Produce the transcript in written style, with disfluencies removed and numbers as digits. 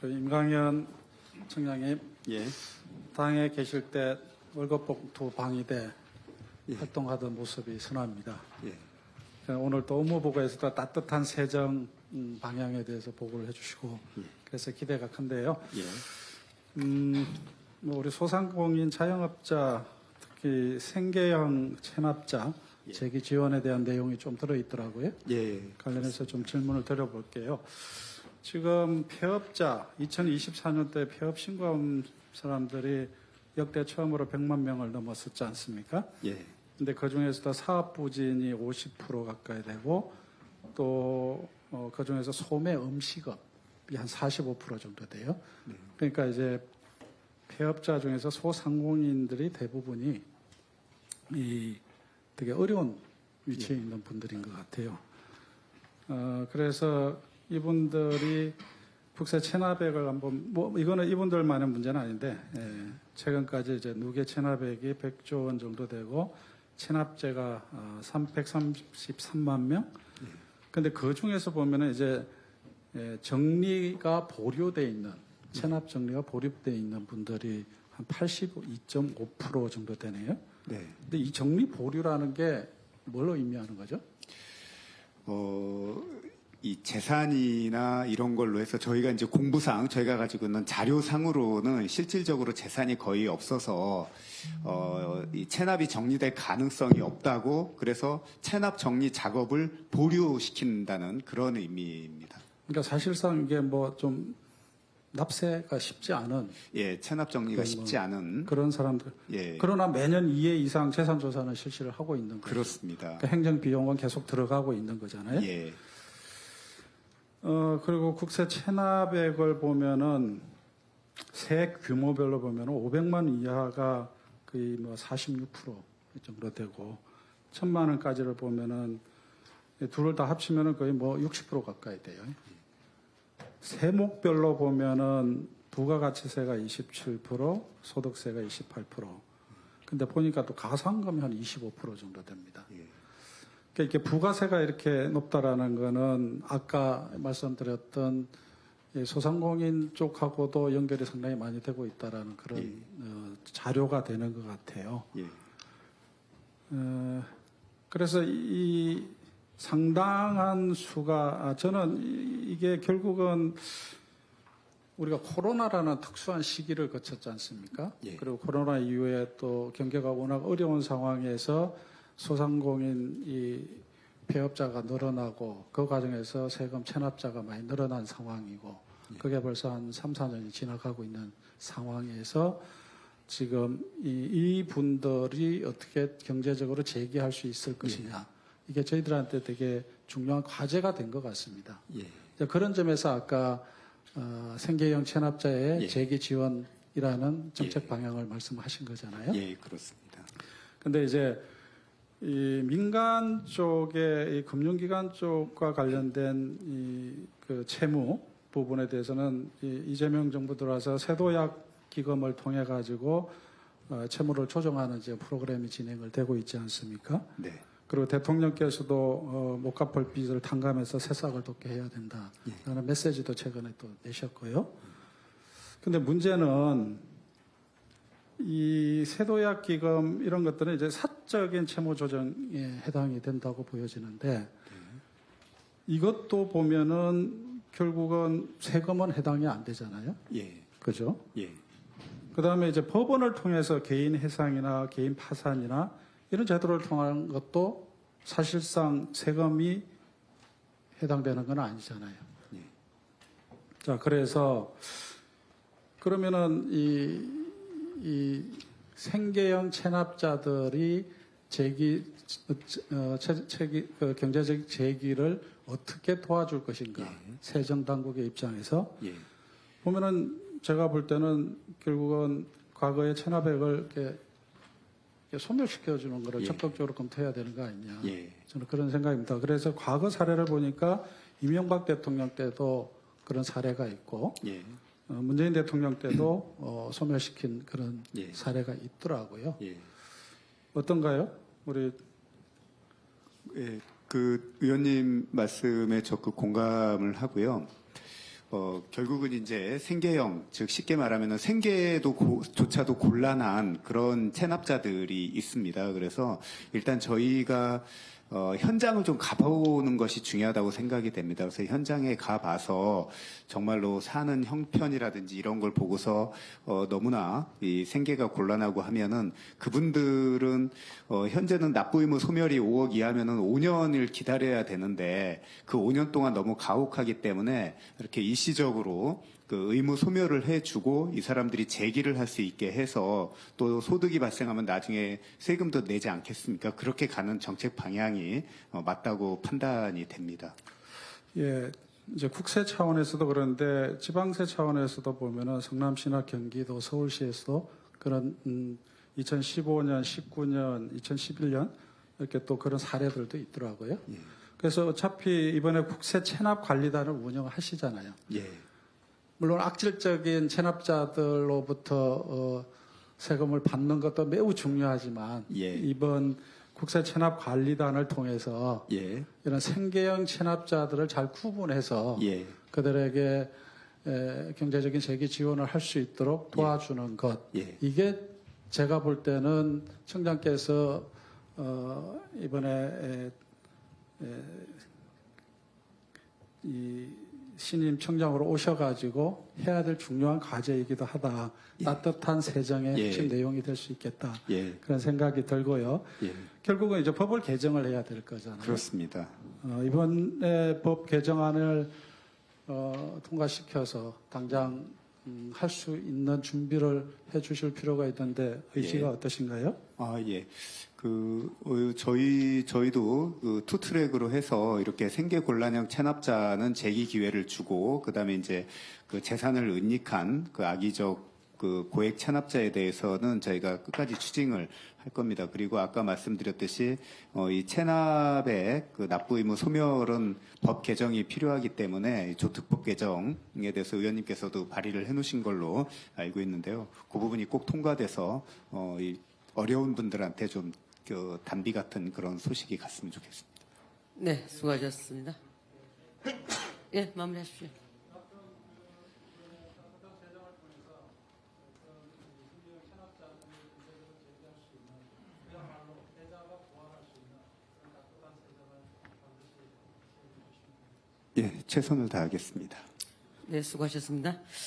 임강현 청장님, 예. 당에 계실 때 월급봉투 방위대 예. 활동하던 모습이 선합니다. 예. 오늘 또 업무보고에서도 따뜻한 세정 방향에 대해서 보고를 해주시고 그래서 기대가 큰데요. 예. 우리 소상공인 자영업자 특히 생계형 체납자 예. 재기 지원에 대한 내용이 좀 들어있더라고요. 예. 관련해서 좀 질문을 드려볼게요. 지금 폐업자 2024년도에 폐업 신고한 사람들이 역대 처음으로 100만 명을 넘었었지 않습니까? 예. 근데 그 중에서도 사업 부진이 50% 가까이 되고 또 그 중에서 소매 음식업이 한 45% 정도 돼요. 그러니까 이제 폐업자 중에서 소상공인들이 대부분이 이 되게 어려운 위치에 있는 분들인 것 같아요. 그래서 이분들이 국세 체납액을 한번 이거는 이분들만의 문제는 아닌데 최근까지 이제 누계 체납액이 100조 원 정도 되고 체납제가 333만 명. 근데 그 중에서 보면은 이제 정리가 보류돼 있는 체납 정리가 보류돼 있는 분들이 한 82.5% 정도 되네요. 네. 근데 이 정리 보류라는 게 뭘 의미하는 거죠? 이 재산이나 이런 걸로 해서 저희가 이제 공부상 저희가 가지고 있는 자료상으로는 실질적으로 재산이 거의 없어서 이 체납이 정리될 가능성이 없다고 그래서 체납 정리 작업을 보류시킨다는 그런 의미입니다. 그러니까 사실상 이게 뭐 좀 납세가 쉽지 않은 예, 체납 정리가 쉽지 않은 그런 사람들. 예. 그러나 매년 2회 이상 재산 조사는 실시를 하고 있는 거죠. 그렇습니다. 그러니까 행정 비용은 계속 들어가고 있는 거잖아요. 예. 그리고 국세 체납액을 보면은 세 규모별로 보면은 500만 이하가 거의 뭐 46% 정도 되고 1000만 원까지를 보면은 둘을 다 합치면은 거의 뭐 60% 가까이 돼요. 세목별로 보면은 부가가치세가 27%, 소득세가 28%. 근데 보니까 또 가산금이 한 25% 정도 됩니다. 예. 그러니까 이렇게 부가세가 이렇게 높다라는 거는 아까 말씀드렸던 소상공인 쪽하고도 연결이 상당히 많이 되고 있다라는 그런 자료가 되는 것 같아요. 예. 그래서 이 상당한 수가 저는 이게 결국은 우리가 코로나라는 특수한 시기를 거쳤지 않습니까? 예. 그리고 코로나 이후에 또 경제가 워낙 어려운 상황에서 소상공인 이 폐업자가 늘어나고 그 과정에서 세금 체납자가 많이 늘어난 상황이고 그게 벌써 한 3, 4년이 지나가고 있는 상황에서 지금 이 분들이 어떻게 경제적으로 재기할 수 있을 것이냐 이게 저희들한테 되게 중요한 과제가 된 것 같습니다. 예. 그런 점에서 아까 생계형 체납자의 예. 재기 지원이라는 정책 방향을 말씀하신 거잖아요. 예, 그렇습니다. 근데 이제 이 민간 쪽의 이 금융기관 쪽과 관련된 그 채무 부분에 대해서는 이재명 정부 들어와서 세도약 기금을 통해 가지고 채무를 조정하는 이제 프로그램이 진행을 되고 있지 않습니까? 네. 그리고 대통령께서도 못 갚을 빚을 탕감해서 새싹을 돋게 해야 된다라는 메시지도 최근에 또 내셨고요. 근데 문제는 이 세도약 기금 이런 것들은 이제 사적인 채무 조정에 해당이 된다고 보여지는데 이것도 보면은 결국은 세금은 해당이 안 되잖아요. 예. 그죠? 예. 그다음에 이제 법원을 통해서 개인 해상이나 개인 파산이나 이런 제도를 통한 것도 사실상 세금이 해당되는 건 아니잖아요. 예. 자, 그래서 그러면은 이 생계형 체납자들이 그 경제적 재기를 어떻게 도와줄 것인가? 세정 당국의 입장에서 예. 보면은 제가 볼 때는 결국은 과거의 체납액을 이렇게 소멸시켜주는 것을 적극적으로 검토해야 되는 거 아니냐. 예. 저는 그런 생각입니다. 그래서 과거 사례를 보니까 이명박 대통령 때도 그런 사례가 있고 예. 문재인 대통령 때도 소멸시킨 그런 예. 사례가 있더라고요. 예. 어떤가요? 우리 예. 그 의원님 말씀에 적극 공감을 하고요. 결국은 이제 생계형, 즉 쉽게 말하면 조차도 곤란한 그런 체납자들이 있습니다. 그래서 일단 저희가 현장을 좀 가보는 것이 중요하다고 생각이 됩니다. 그래서 현장에 가봐서 정말로 사는 형편이라든지 이런 걸 보고서 너무나 이 생계가 곤란하고 하면은 그분들은 현재는 납부 의무 소멸이 5억 이하면은 5년을 기다려야 되는데 그 5년 동안 너무 가혹하기 때문에 이렇게 일시적으로 그 의무 소멸을 해주고 이 사람들이 재기를 할 수 있게 해서 또 소득이 발생하면 나중에 세금도 내지 않겠습니까? 그렇게 가는 정책 방향이 맞다고 판단이 됩니다. 예, 이제 국세 차원에서도 그런데 지방세 차원에서도 보면은 성남시나 경기도, 서울시에서도 그런 2015년, 19년, 2011년 이렇게 또 그런 사례들도 있더라고요. 예. 그래서 어차피 이번에 국세 체납 관리단을 운영하시잖아요. 예. 물론 악질적인 체납자들로부터 세금을 받는 것도 매우 중요하지만 예. 이번 국세 체납 관리단을 통해서 예. 이런 생계형 체납자들을 잘 구분해서 예. 그들에게 경제적인 재기 지원을 할 수 있도록 도와주는 것. 예. 이게 제가 볼 때는 청장께서 이번에 이 신임 청장으로 오셔가지고 해야 될 중요한 과제이기도 하다. 예. 따뜻한 세정의 예. 핵심 내용이 될 수 있겠다. 예. 그런 생각이 들고요. 예. 결국은 이제 법을 개정을 해야 될 거잖아요. 그렇습니다. 이번에 법 개정안을 통과시켜서 당장 할 수 있는 준비를 해 주실 필요가 있는데 의지가 예. 어떠신가요? 아, 예. 저희도 그 투트랙으로 해서 이렇게 생계곤란형 체납자는 재기 기회를 주고, 그 다음에 이제 그 재산을 은닉한 그 악의적 그 고액 체납자에 대해서는 저희가 끝까지 추징을 할 겁니다. 그리고 아까 말씀드렸듯이 이 체납의 그 납부 의무 소멸은 법 개정이 필요하기 때문에 이 조특법 개정에 대해서 의원님께서도 발의를 해놓으신 걸로 알고 있는데요. 그 부분이 꼭 통과돼서 이 어려운 분들한테 좀 그 단비 같은 그런 소식이 갔으면 좋겠습니다. 네, 수고하셨습니다. 예, 마무리하십시오. 예, 최선을 다하겠습니다. 네, 수고하셨습니다.